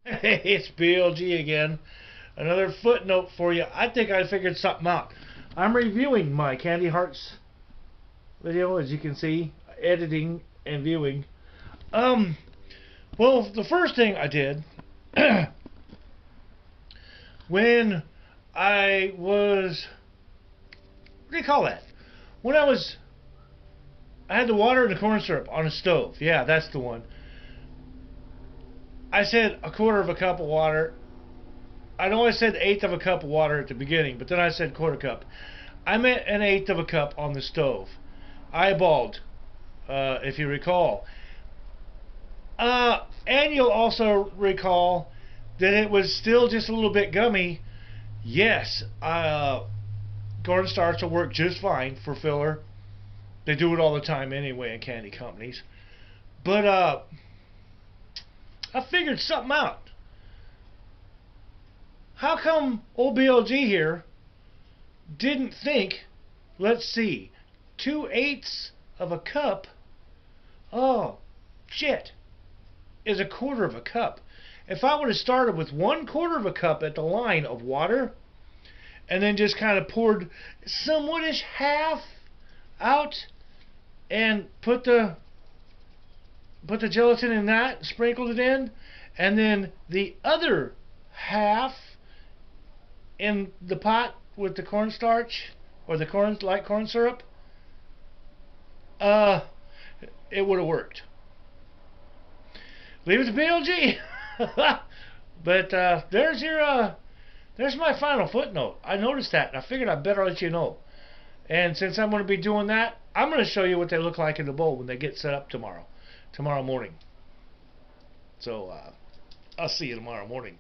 Hey, it's BLG again. Another footnote for you. I think I figured something out. I'm reviewing my Candy Hearts video, as you can see, editing and viewing. Well, the first thing I did when I was, what do you call that? When I had the water and the corn syrup on a stove. Yeah, that's the one. I said a quarter of a cup of water. I know I said eighth of a cup of water at the beginning, but then I said quarter cup. I meant an eighth of a cup on the stove. Eyeballed, if you recall. And you'll also recall that it was still just a little bit gummy. Yes, cornstarch will work just fine for filler. They do it all the time anyway in candy companies. But I figured something out. How come old BLG here didn't think, let's see, 2/8 of a cup, oh shit, is a quarter of a cup. If I would have started with 1/4 of a cup at the line of water and then just kind of poured somewhat-ish half out and put the gelatin in that, sprinkled it in, and then the other half in the pot with the cornstarch or the corn syrup, it would have worked. Leave it to BLG. But there's my final footnote. I noticed that, and I figured I'd better let you know. And since I'm going to be doing that, I'm going to show you what they look like in the bowl when they get set up tomorrow morning. So I'll see you tomorrow morning.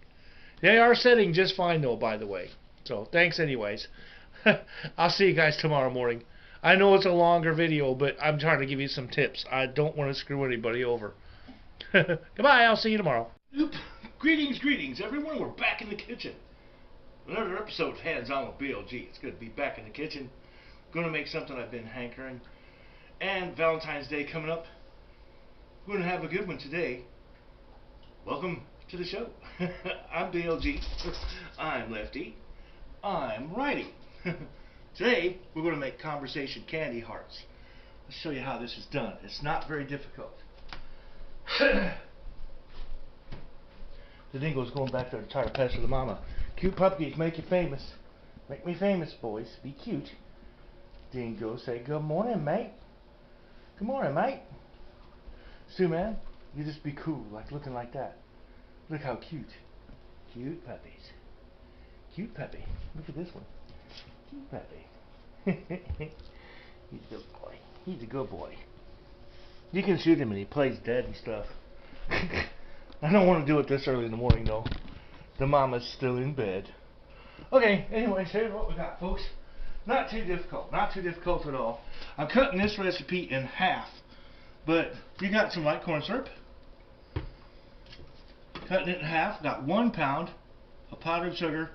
They are setting just fine though, by the way. So thanks anyways. I'll see you guys tomorrow morning. I know it's a longer video, but I'm trying to give you some tips. I don't want to screw anybody over. Goodbye, I'll see you tomorrow. Oop. Greetings everyone. We're back in the kitchen. Another episode of Hands On with BLG. It's good to be back in the kitchen. Going to make something I've been hankering. And Valentine's Day coming up. We're going to have a good one today. Welcome to the show. I'm BLG. I'm Lefty. I'm Righty. Today we're going to make conversation candy hearts. Let's show you how this is done. It's not very difficult. The dingo's going back there to try to pester the mama. Cute puppies make you famous. Make me famous, boys. Be cute. Dingo, say good morning, mate. Good morning, mate. Sue, man, you just be cool, like looking like that. Look how cute. Cute puppies. Cute puppy. Look at this one. Cute puppy. He's a good boy. He's a good boy. You can shoot him and he plays dead and stuff. I don't want to do it this early in the morning though. The mama's still in bed. Okay, anyways, here's what we got, folks. Not too difficult. Not too difficult at all. I'm cutting this recipe in half. But you got some light corn syrup. Cutting it in half. Got 1 pound of powdered sugar.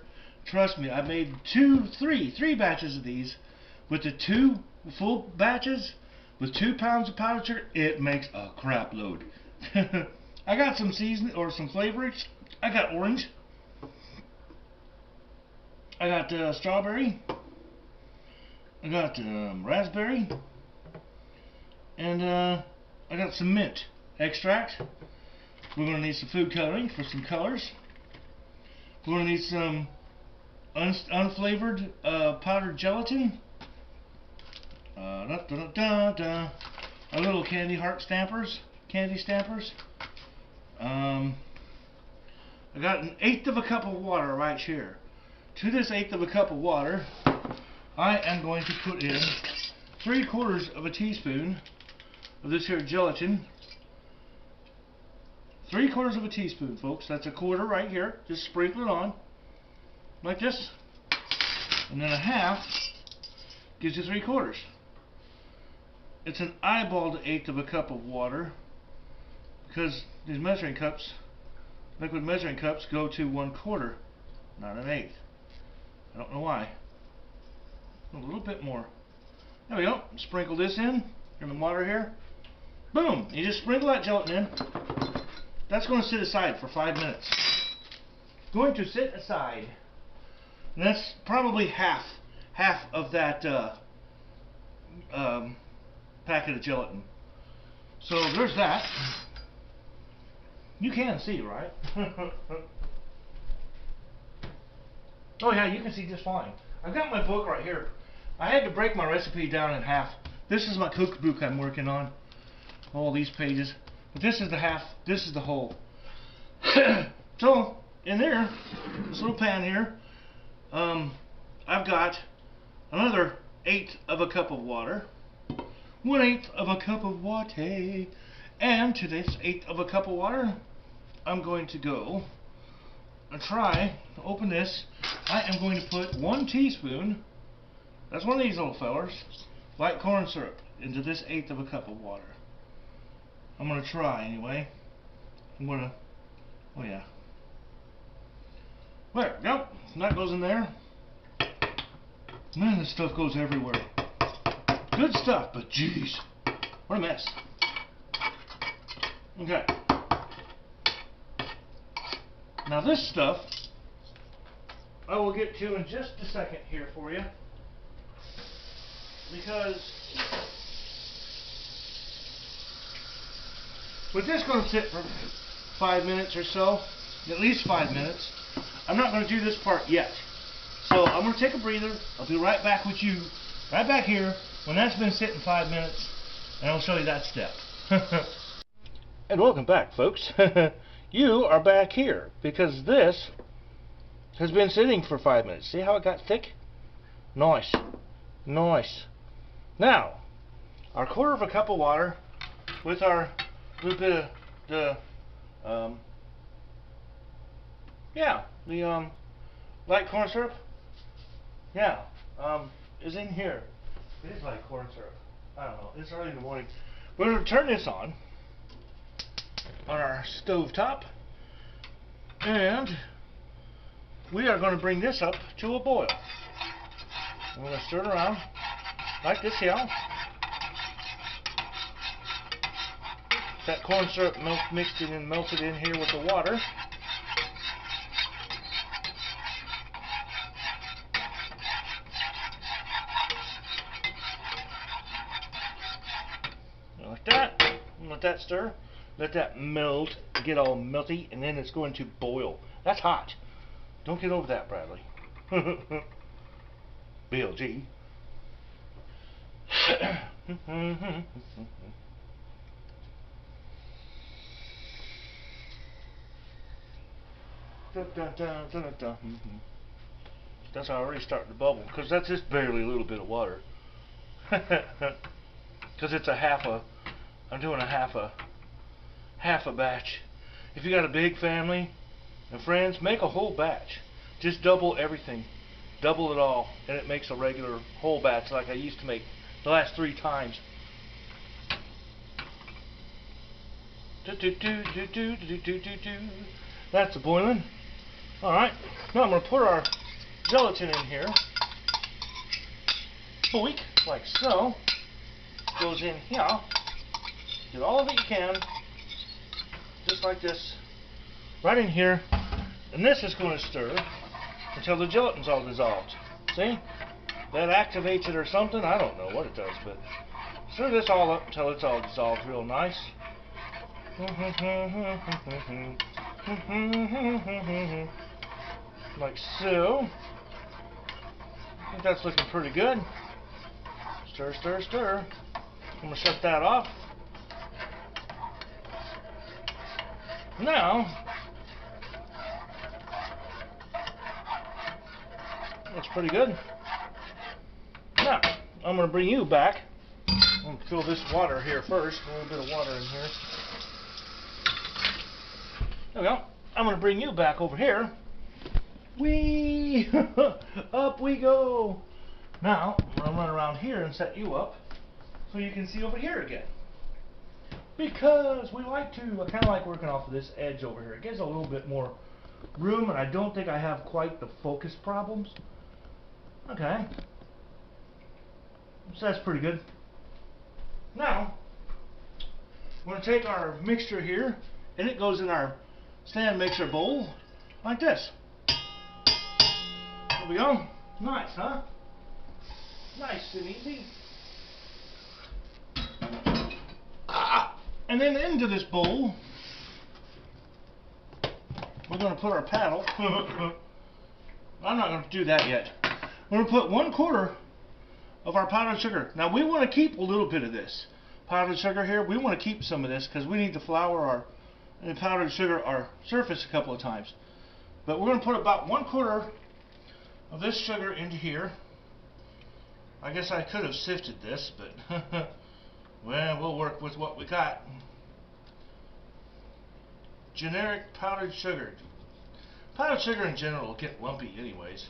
Trust me, I made three batches of these. With the 2 full batches, with 2 pounds of powdered sugar, it makes a crap load. I got some seasoning or some flavorings. I got orange. I got strawberry. I got raspberry. And I got some mint extract. We're going to need some food coloring for some colors. We're going to need some unflavored powdered gelatin. Our little candy heart stampers, candy stampers. I got an eighth of a cup of water right here. To this eighth of a cup of water, I am going to put in 3/4 of a teaspoon of this here gelatin. 3/4 of a teaspoon, folks. That's a quarter right here. Just sprinkle it on like this, and then a half gives you 3/4. It's an eyeballed eighth of a cup of water because these measuring cups, liquid measuring cups, go to 1/4, not an eighth. I don't know why. A little bit more. There we go. Sprinkle this in the water here. Boom! You just sprinkle that gelatin in. That's going to sit aside for 5 minutes. going to sit aside. And that's probably half of that packet of gelatin. So there's that. You can see, right? Oh yeah, you can see just fine. I've got my book right here. I had to break my recipe down in half. This is my cookbook I'm working on. All these pages. But this is the half, this is the whole. So, in there, this little pan here, I've got another 1/8 of a cup of water. 1/8 of a cup of water. And to this 1/8 of a cup of water, I'm going to go and try to open this. I am going to put 1 teaspoon, that's one of these little fellers, light corn syrup into this 1/8 of a cup of water. I'm going to try anyway. I'm going to, oh yeah. There we go. That goes in there. Man, this stuff goes everywhere. Good stuff, but jeez, what a mess. Okay. Now this stuff, I will get to in just a second here for you. Because with this going to sit for 5 minutes or so, at least 5 minutes, I'm not going to do this part yet. So I'm going to take a breather. I'll be right back with you, right back here, when that's been sitting 5 minutes, and I'll show you that step. And welcome back, folks. You are back here, because this has been sitting for 5 minutes. See how it got thick? Nice. Nice. Now, our 1/4 of a cup of water with our little bit of the light corn syrup. Yeah, is in here. It is light corn syrup. I don't know. It's early in the morning. We're going to turn this on our stove top, and we are going to bring this up to a boil. I'm going to stir it around like this here. That corn syrup mixed it and melted in here with the water. Like that. Let that stir. Let that melt, get all melty, and then it's going to boil. That's hot. Don't get over that, Bradley. BLG. That's already starting to bubble, because that's just barely a little bit of water. Because it's I'm doing a half a batch. If you got a big family and friends, make a whole batch. Just double everything. Double it all, and it makes a regular whole batch like I used to make the last 3 times. That's boiling. Alright, now I'm going to put our gelatin in here. Boink, like so. Goes in here. Get all of it you can. Just like this. Right in here. And this is going to stir until the gelatin's all dissolved. See? That activates it or something. I don't know what it does, but stir this all up until it's all dissolved real nice. Like so. I think that's looking pretty good. Stir, stir, stir. I'm going to shut that off. Now, looks pretty good. Now, I'm going to bring you back. I'm going to fill this water here first. A little bit of water in here. There we go. I'm going to bring you back over here. Whee! Up we go! Now, I'm going to run around here and set you up so you can see over here again. Because we like to, I kind of like working off of this edge over here. It gives a little bit more room, and I don't think I have quite the focus problems. Okay. So that's pretty good. Now, we're going to take our mixture here, and it goes in our stand mixer bowl like this. There we go. Nice, huh? Nice and easy. And then into this bowl, we're going to put our paddle. I'm not going to do that yet. We're going to put 1/4 of our powdered sugar. Now we want to keep a little bit of this powdered sugar here. We want to keep some of this because we need to flour our powdered sugar our surface a couple of times. But we're going to put about 1/4 of this sugar into here. I guess I could have sifted this, but well, we'll work with what we got. Generic powdered sugar. Powdered sugar in general will get lumpy anyways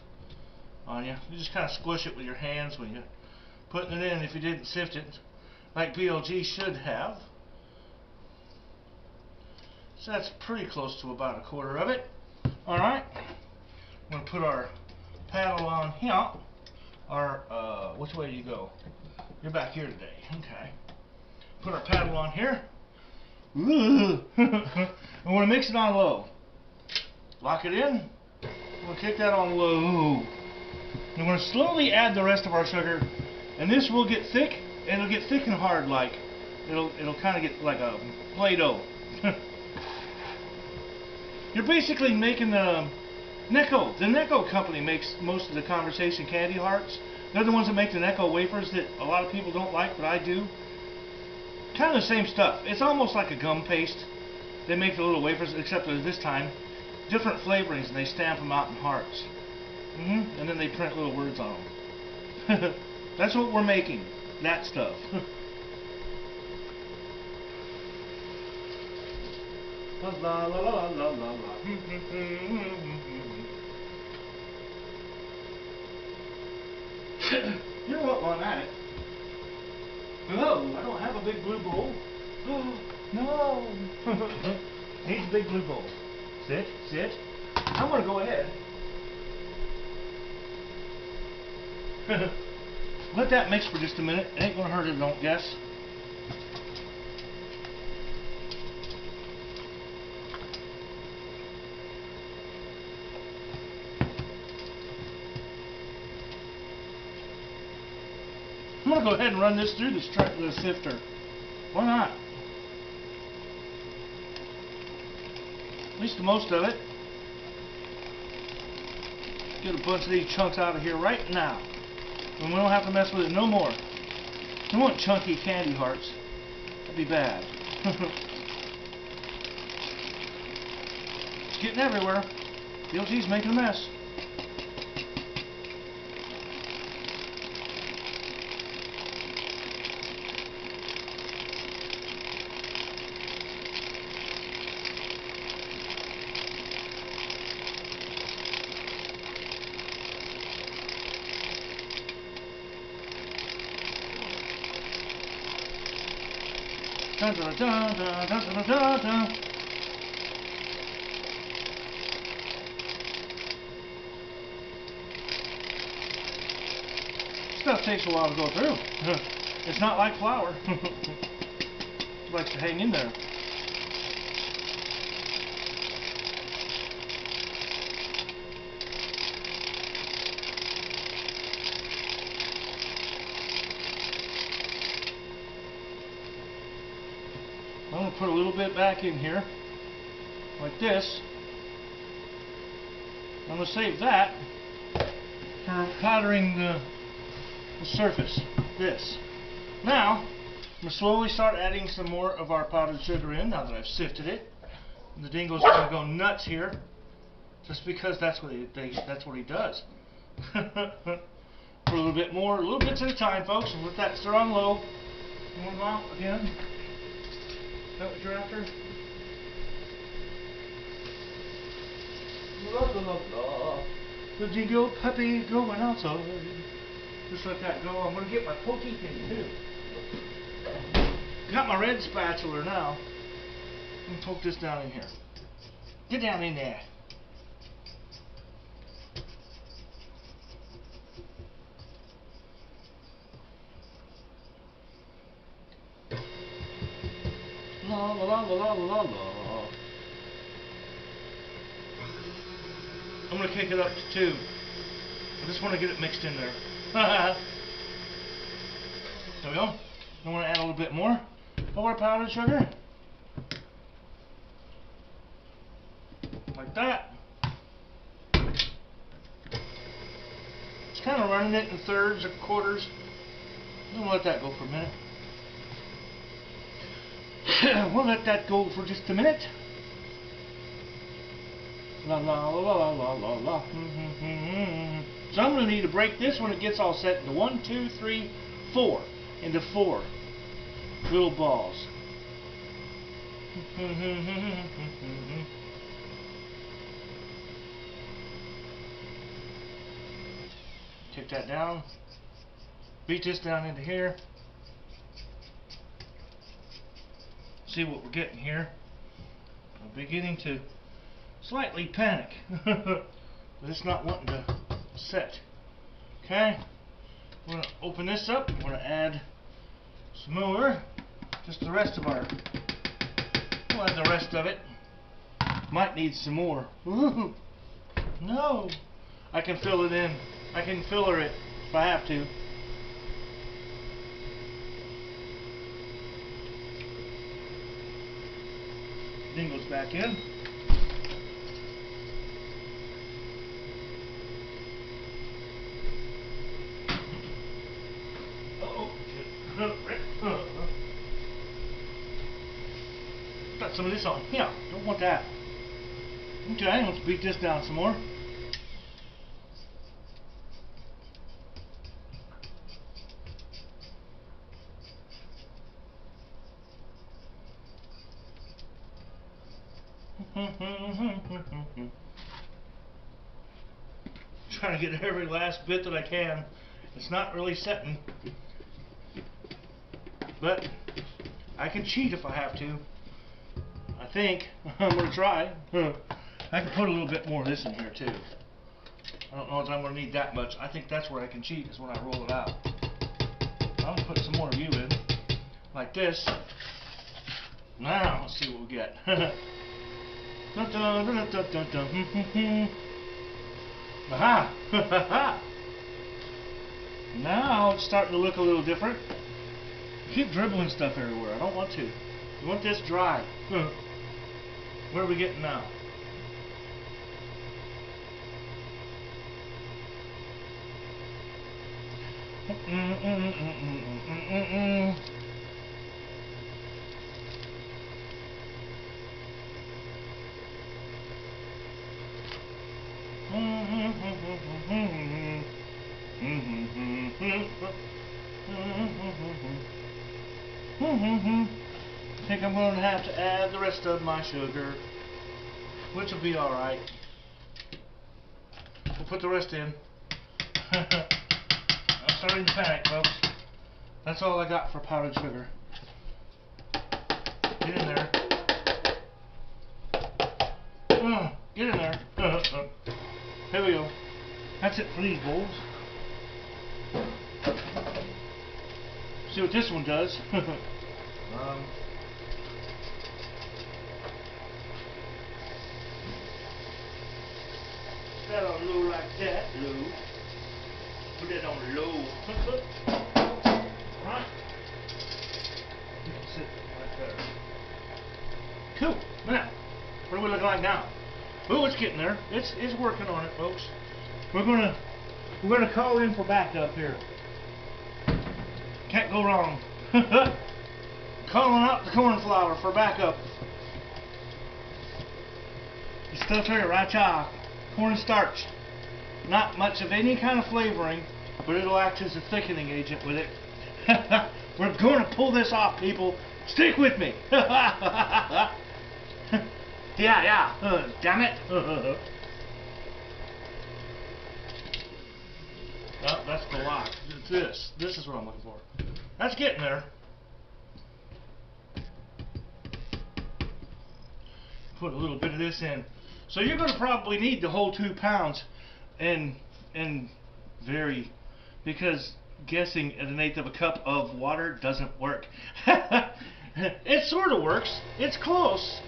on you. You just kind of squish it with your hands when you're putting it in if you didn't sift it like BLG should have. So that's pretty close to about 1/4 of it. Alright, I'm going to put our paddle on here. Which way do you go? You're back here today. Okay. Put our paddle on here. I want to mix it on low. Lock it in. We'll kick that on low. I'm going to slowly add the rest of our sugar, and this will get thick, and it'll get thick and hard like it'll kind of get like a Play-Doh. You're basically making the Necco. The Necco company makes most of the Conversation candy hearts. They're the ones that make the Necco wafers that a lot of people don't like, but I do. Kind of the same stuff. It's almost like a gum paste. They make the little wafers, except that this time, different flavorings, and they stamp them out in hearts. And then they print little words on them. That's what we're making. That stuff. La la la la la la la. You know what, while I'm at it. Oh, I don't have a big blue bowl. Oh, no. Needs a big blue bowl. Sit, sit. I'm going to go ahead. Let that mix for just a minute. It ain't going to hurt it, don't guess. I'm going to go ahead and run this through the sifter. Why not? At least the most of it. Get a bunch of these chunks out of here right now. And we don't have to mess with it no more. We want chunky candy hearts. That'd be bad. It's getting everywhere. BLG's making a mess. Dun, dun, dun, dun, dun, dun, dun, dun. Stuff takes a while to go through. It's not like flour. It likes to hang in there. I'm going to put a little bit back in here, like this. I'm going to save that for powdering the surface, this. Now, I'm going to slowly start adding some more of our powdered sugar in, now that I've sifted it. And the dingo's going to go nuts here, just because that's what he does. Put a little bit more, little bits at a time, folks, and let that stir on low. Warm out again. Is that what you're after? La la la la. The dingo puppy going outside. Just let that go. I'm going to get my pokey thing too. Got my red spatula now. I'm going to poke this down in here. Get down in there. La la la la la la. I'm going to kick it up to 2. I just want to get it mixed in there. There we go. I want to add a little bit more of our powdered sugar. Like that. It's kind of running it in thirds or quarters. I'm going to let that go for a minute. We'll let that go for just a minute. La la la la la la la. So I'm going to need to break this when it gets all set into 1, 2, 3, 4. Into 4 little balls. Take that down. Beat this down into here. See what we're getting here. I'm beginning to slightly panic. But it's not wanting to set. Okay. We're going to open this up. We're going to add some more. Just the rest of our. We'll add the rest of it. Might need some more. Ooh. No. I can fill it in. I can filler it if I have to. Then goes back in. Got some of this on. Yeah, don't want that. Okay, let's beat this down some more. Trying to get every last bit that I can. It's not really setting, but I can cheat if I have to. I think I'm going to try. I can put a little bit more of this in here too. I don't know if I'm going to need that much. I think that's where I can cheat, is when I roll it out. I'm going to put some more of you in, like this. Now, let's see what we get. Aha! Now it's starting to look a little different. Keep dribbling stuff everywhere. I don't want to. We want this dry. Where are we getting now? I think I'm going to have to add the rest of my sugar, which will be alright. We'll put the rest in. I'm starting to panic, folks. That's all I got for powdered sugar. Get in there. Get in there. Here we go. That's it for these bowls. See what this one does. That on low like that, low. Put that on low. Right. You can sit right there. Cool. Now, what are we looking like now? Oh, it's getting there. It's working on it, folks. We're gonna call in for backup here. Can't go wrong. Calling out the corn flour for backup. The stuff here, right y'all. Corn starch. Not much of any kind of flavoring, but it'll act as a thickening agent with it. We're going to pull this off, people. Stick with me. Yeah. Damn it. Oh, that's the lock. It's this. This is what I'm looking for. That's getting there. Put a little bit of this in. So you're going to probably need the whole 2 pounds and vary, because guessing at 1/8 of a cup of water doesn't work. It sort of works. It's close.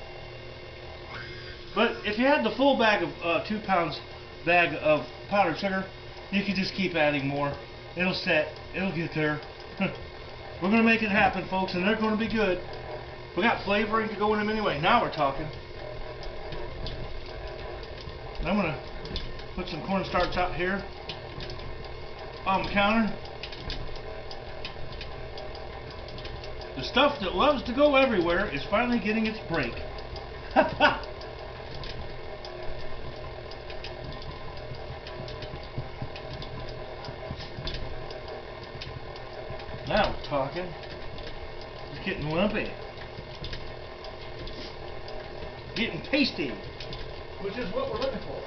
But if you had the full bag of 2 pounds bag of powdered sugar, You can just keep adding more. It'll set. It'll get there. We're going to make it happen, folks, and they're going to be good. We got flavoring to go in them anyway. Now we're talking. I'm going to put some cornstarch out here on the counter. The stuff that loves to go everywhere is finally getting its break. Now we're talking. It's getting lumpy. Getting tasty. Which is what we're looking for.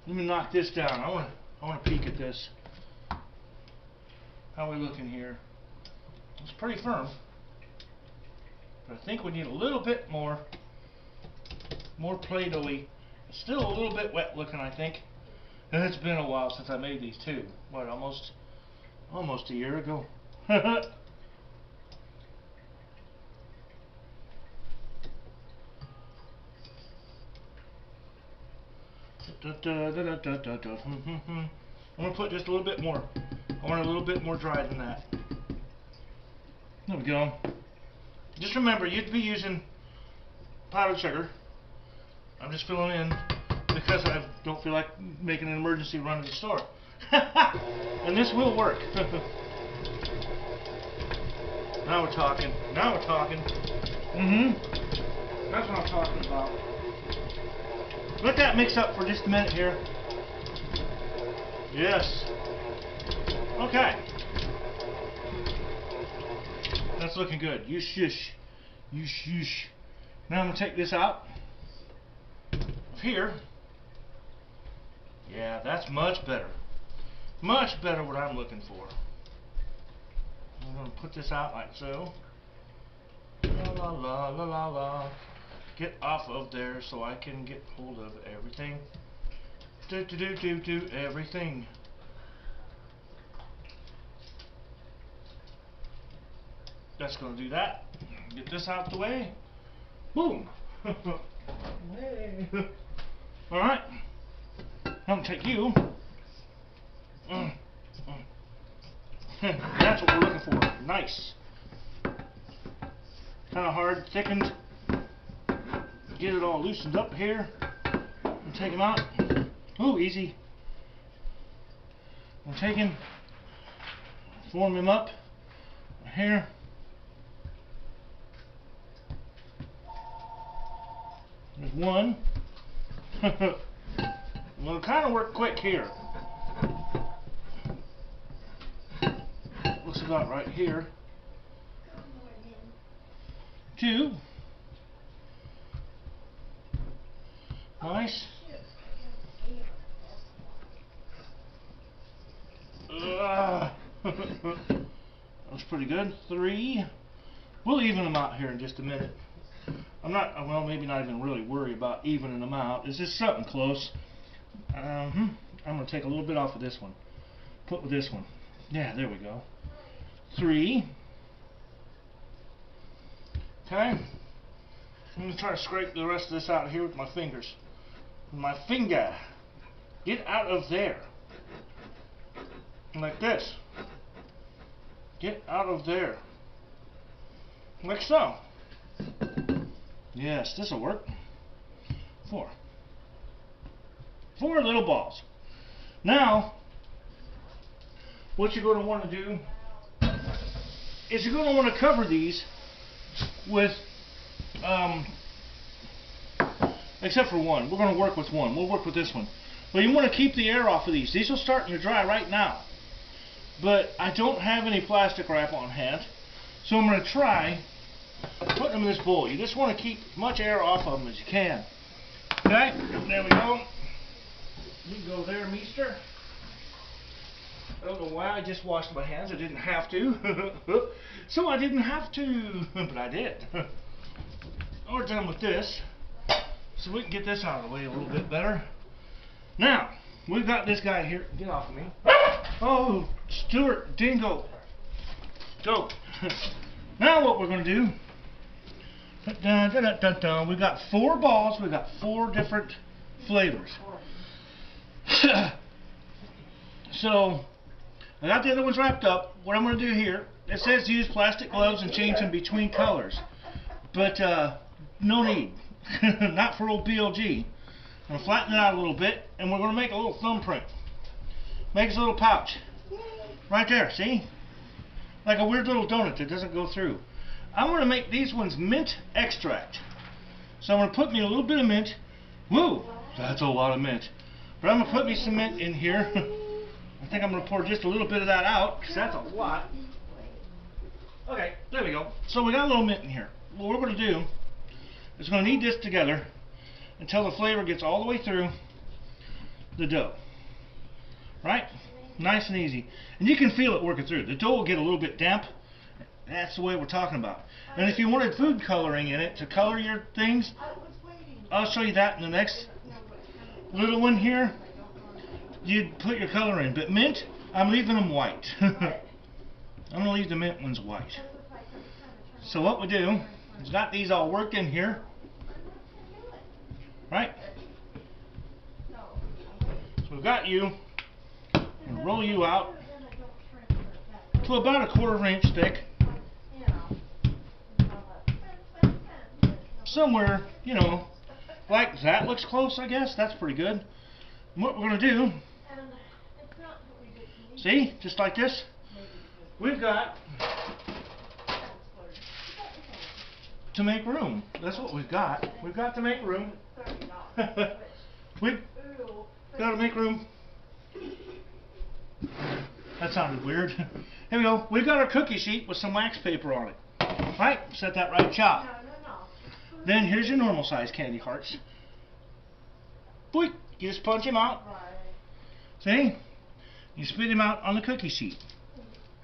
Let me knock this down. I want to peek at this. How are we looking here? It's pretty firm, but I think we need a little bit more Play-Doh-y. It's still a little bit wet looking, I think. And it's been a while since I made these too. What, almost a year ago. I'm gonna put just a little bit more. I want a little bit more dry than that. There we go. Just remember, you'd be using powdered sugar. I'm just filling in because I don't feel like making an emergency run to the store. And this will work. Now we're talking. Now we're talking. That's what I'm talking about. Let that mix up for just a minute here. Yes. Okay. That's looking good. You shush. You shush. Now I'm going to take this out of here. Yeah, that's much better. Much better what I'm looking for. I'm going to put this out like so. La la la la la la. Get off of there so I can get hold of everything. Do everything. That's going to do that. Get this out the way. Boom. Alright. I'm going to take you. That's what we're looking for. Nice. Kind of hard, thickened. Get it all loosened up here. And take them out. Ooh, easy. I'm taking, form them up here. There's one. We'll kind of work quick here. Looks about right here. Two. Nice. That's pretty good. Three. We'll even them out here in just a minute. I'm not, well, maybe not even really worry about evening them out. It's just something close. I'm going to take a little bit off of this one. Put with this one. Yeah, there we go. Three. Okay. I'm going to try to scrape the rest of this out here with my fingers. My finger. Get out of there. Like this. Get out of there. Like so. Yes, this will work. Four. 4 little balls. Now, what you're going to want to do is you're going to want to cover these with, except for one. We're going to work with one. We'll work with this one. But you want to keep the air off of these. These will start to dry right now. But I don't have any plastic wrap on hand. So I'm going to try putting them in this bowl. You just want to keep as much air off of them as you can. Okay, there we go. You can go there, meester. I don't know why I just washed my hands. I didn't have to. So I didn't have to, but I did. We're done with this. So we can get this out of the way a little bit better. Now, we've got this guy here. Get off of me. Oh, Stuart, Dingo. Go. Now what we're going to do, dun, dun, dun, dun, dun. We got 4 balls, we got 4 different flavors. So, I got the other ones wrapped up. What I'm going to do here, it says use plastic gloves and change them between colors. But, no need. Not for old BLG. I'm going to flatten it out a little bit, and we're going to make a little thumbprint. Make us a little pouch. Right there, see? Like a weird little donut that doesn't go through. I'm going to make these ones mint extract. So I'm going to put me a little bit of mint. Woo! That's a lot of mint. But I'm going to put me some mint in here. I think I'm going to pour just a little bit of that out, because that's a lot. Okay, there we go. So we got a little mint in here. What we're going to do is we're going to knead this together until the flavor gets all the way through the dough. Right? Nice and easy. And you can feel it working through. The dough will get a little bit damp. That's the way we're talking about. And if you wanted food coloring in it to color your things, I'll show you that in the next little one here. You'd put your color in. But mint, I'm leaving them white. I'm going to leave the mint ones white. So what we do is got these all worked in here. Right? So we've got you. And roll you out to about a 1/4 inch thick. Somewhere, you know, like that looks close, I guess. That's pretty good. And what we're going to do, see, just like this, we've got to make room. That's what we've got. We've got to make room. We've got to make room. That sounded weird. Here we go. We've got our cookie sheet with some wax paper on it. Right? Set that right chop. Then here's your normal size candy hearts. Boink. You just punch them out. See? You spit them out on the cookie sheet.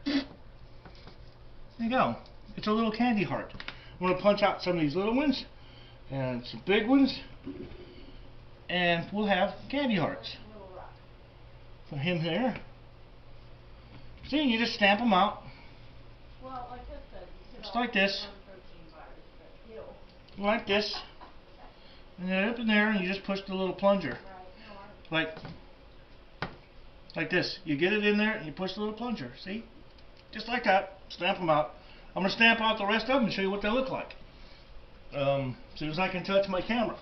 There you go. It's a little candy heart. I'm going to punch out some of these little ones and some big ones, and we'll have candy hearts for him there. See, you just stamp them out. Just like this. Like this. And then up in there, and you just push the little plunger. Like this. You get it in there, and you push the little plunger. See? Just like that. Stamp them out. I'm going to stamp out the rest of them and show you what they look like. As soon as I can touch my camera.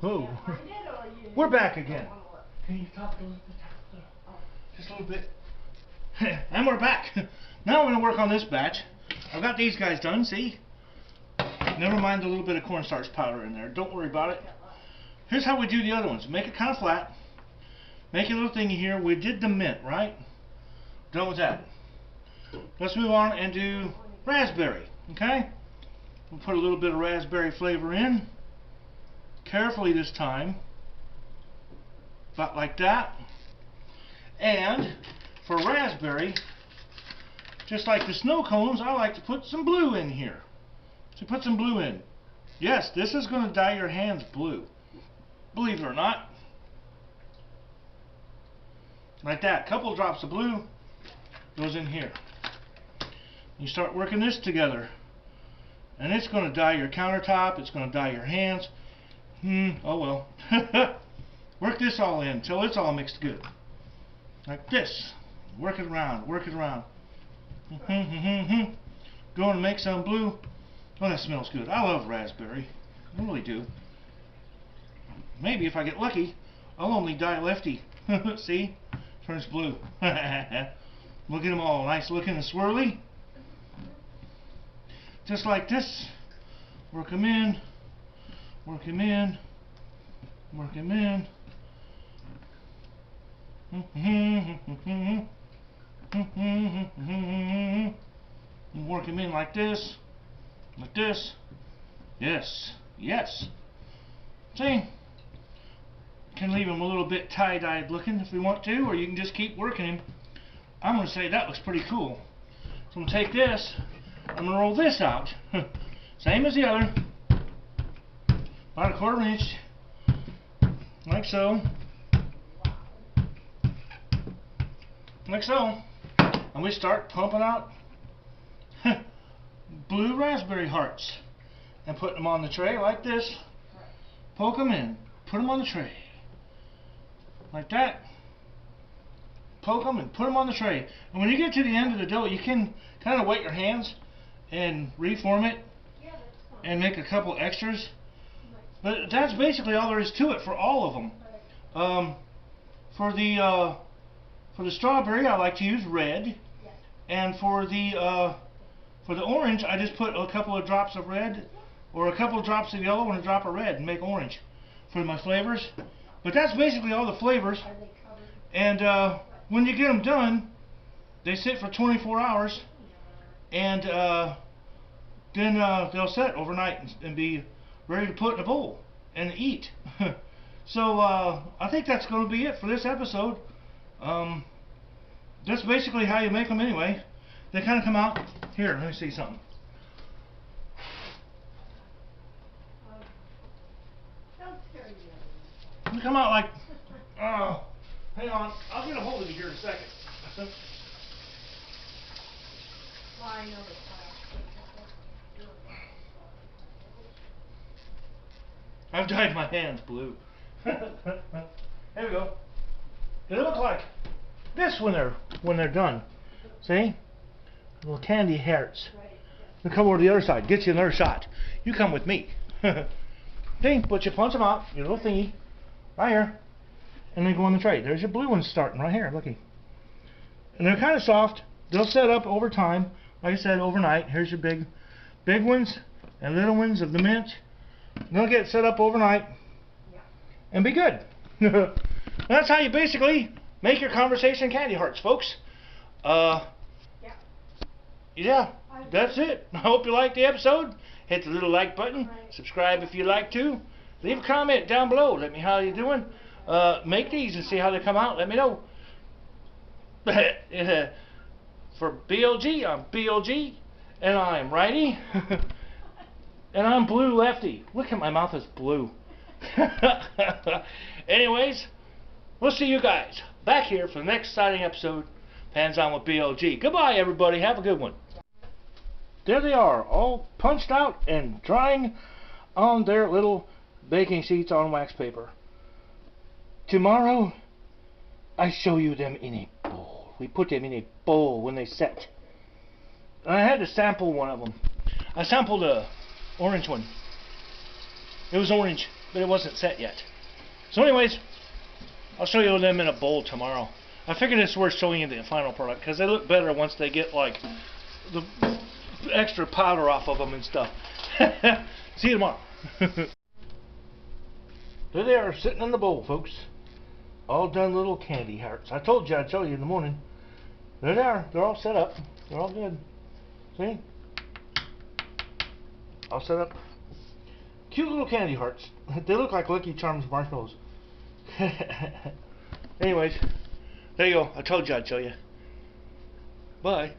Oh. We're back again. Can you talk a little bit? Just a little bit. And we're back. Now we're going to work on this batch. I've got these guys done, see? Never mind the little bit of cornstarch powder in there. Don't worry about it. Here's how we do the other ones. Make it kind of flat. Make a little thingy here. We did the mint, right? Done with that. Let's move on and do raspberry. Okay? We'll put a little bit of raspberry flavor in. Carefully this time. About like that. And for raspberry, just like the snow cones, I like to put some blue in here. So put some blue in. Yes, this is going to dye your hands blue. Believe it or not. Like that. Couple drops of blue goes in here. You start working this together. And it's going to dye your countertop. It's going to dye your hands. Oh well. Work this all in until it's all mixed good. Like this. Work it around. Work it around. Going to make some blue. Oh, that smells good. I love raspberry. I really do. Maybe if I get lucky, I'll only dye lefty. See? Turns blue. Look at them all. Nice looking and swirly. Just like this. Work them in. Work them in. Work them in. Work them in like this. Like this. Yes. Yes. See? Can leave them a little bit tie-dyed looking if we want to, or you can just keep working him. I'm going to say that looks pretty cool. So I'm going to take this. I'm going to roll this out. Same as the other. About a 1/4 inch. Like so. like so. And we start pumping out blue raspberry hearts and putting them on the tray like this. Poke them in, put them on the tray like that. Poke them and put them on the tray. And when you get to the end of the dough, you can kind of wet your hands and reform it and make a couple extras. But that's basically all there is to it for all of them. For the strawberry, I like to use red, and for the orange, I just put a couple of drops of red, or a couple of drops of yellow and a drop of red, and make orange for my flavors. But that's basically all the flavors. And when you get them done, they sit for 24 hours, and then they'll set overnight and be ready to put in a bowl and eat. So I think that's going to be it for this episode. That's basically how you make them anyway. They kind of come out. Here, let me see something. They come out like, hang on, I'll get a hold of you here in a second. I've dyed my hands blue. Here we go. They look like this when they're done. See? Little candy hearts. We'll come over to the other side. Get you another shot. You come with me. See? But you punch them out. Your little thingy. Right here. And they go on the tray. There's your blue ones starting right here. Looky. And they're kind of soft. They'll set up over time. Like I said, overnight. Here's your big ones and little ones of the mint. They'll get set up overnight and be good. That's how you basically make your conversation candy hearts, folks. Yeah, that's it. I hope you liked the episode. Hit the little like button. Subscribe if you like to. Leave a comment down below. Let me know how you're doing. Make these and see how they come out. Let me know. For BLG, I'm BLG, and I'm righty. And I'm blue lefty. Look at my mouth is blue. Anyways, we'll see you guys back here for the next exciting episode. Hands on with BLG. Goodbye, everybody. Have a good one. There they are, all punched out and drying on their little baking sheets on wax paper. Tomorrow, I show you them in a bowl. We put them in a bowl when they set. And I had to sample one of them. I sampled a orange one. It was orange, but it wasn't set yet. So anyways, I'll show you them in a bowl tomorrow. I figured it's worth showing you the final product because they look better once they get like the extra powder off of them and stuff. See you tomorrow. There they are, sitting in the bowl, folks. All done little candy hearts. I told you I'd show you in the morning. There they are. They're all set up. They're all good. See? All set up. Cute little candy hearts. They look like Lucky Charms marshmallows. Anyways, there you go. I told you I'd show you. Bye.